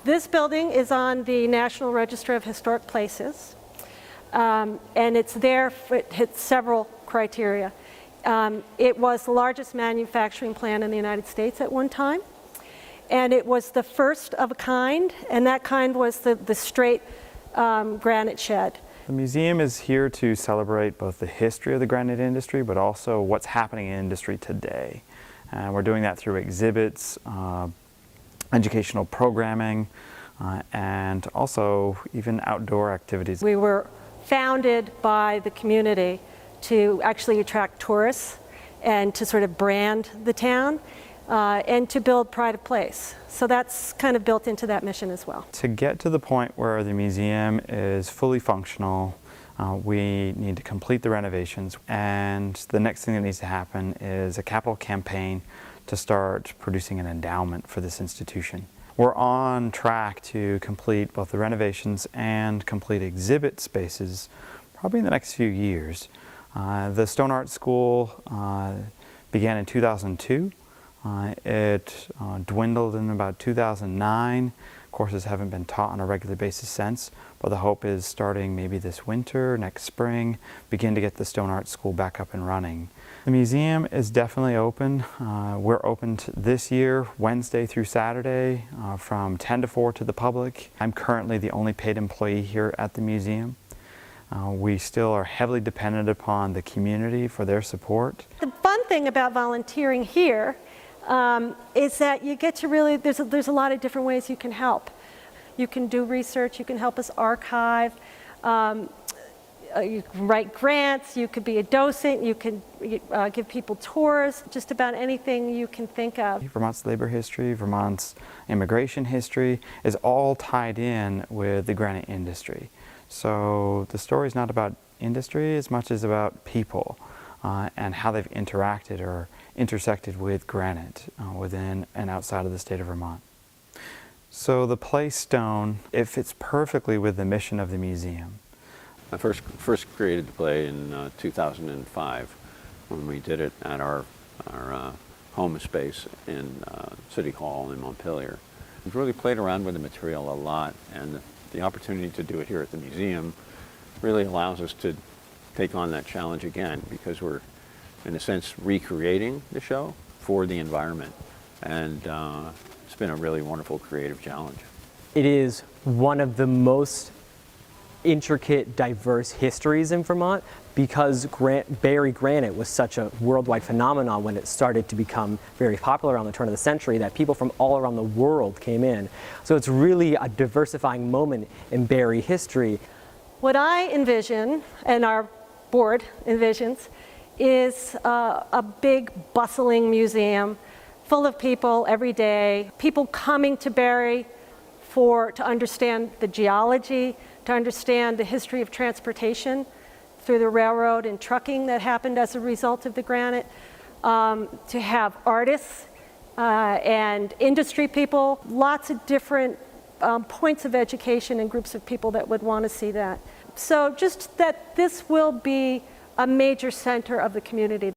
This building is on the National Register of Historic Places, and it's there, it hits several criteria. It was the largest manufacturing plant in the United States at one time, and it was the first of a kind, and that kind was the straight granite shed. The museum is here to celebrate both the history of the granite industry, but also what's happening in industry today. We're doing that through exhibits, educational programming, and also even outdoor activities. We were founded by the community to actually attract tourists and to sort of brand the town and to build pride of place. So that's kind of built into that mission as well. To get to the point where the museum is fully functional, we need to complete the renovations, and the next thing that needs to happen is a capital campaign to start producing an endowment for this institution. We're on track to complete both the renovations and complete exhibit spaces probably in the next few years. The Stone Art School began in 2002. It dwindled in about 2009. Courses haven't been taught on a regular basis since, but the hope is starting maybe this winter, next spring, begin to get the Stone Art School back up and running. The museum is definitely open. We're open this year, Wednesday through Saturday, from 10 to 4 to the public. I'm currently the only paid employee here at the museum. We still are heavily dependent upon the community for their support. The fun thing about volunteering here is that you get to really, there's a lot of different ways you can help. You can do research, you can help us archive, you can write grants, you could be a docent, you can give people tours, just about anything you can think of. Vermont's labor history, Vermont's immigration history is all tied in with the granite industry. So the story is not about industry as much as about people and how they've interacted or intersected with granite within and outside of the state of Vermont. So the play Stone, it fits perfectly with the mission of the museum. I first created the play in 2005 when we did it at our home space in City Hall in Montpelier. We've really played around with the material a lot, and the opportunity to do it here at the museum really allows us to take on that challenge again, because we're, in a sense, recreating the show for the environment. And it's been a really wonderful creative challenge. It is one of the most intricate, diverse histories in Vermont, because Barry granite was such a worldwide phenomenon when it started to become very popular around the turn of the century, that people from all around the world came in. So it's really a diversifying moment in Barry history. What I envision, and our board envisions, is a big bustling museum full of people every day, people coming to Barry to understand the geology, to understand the history of transportation through the railroad and trucking that happened as a result of the granite, to have artists and industry people, lots of different points of education and groups of people that would want to see that. So just that this will be a major center of the community.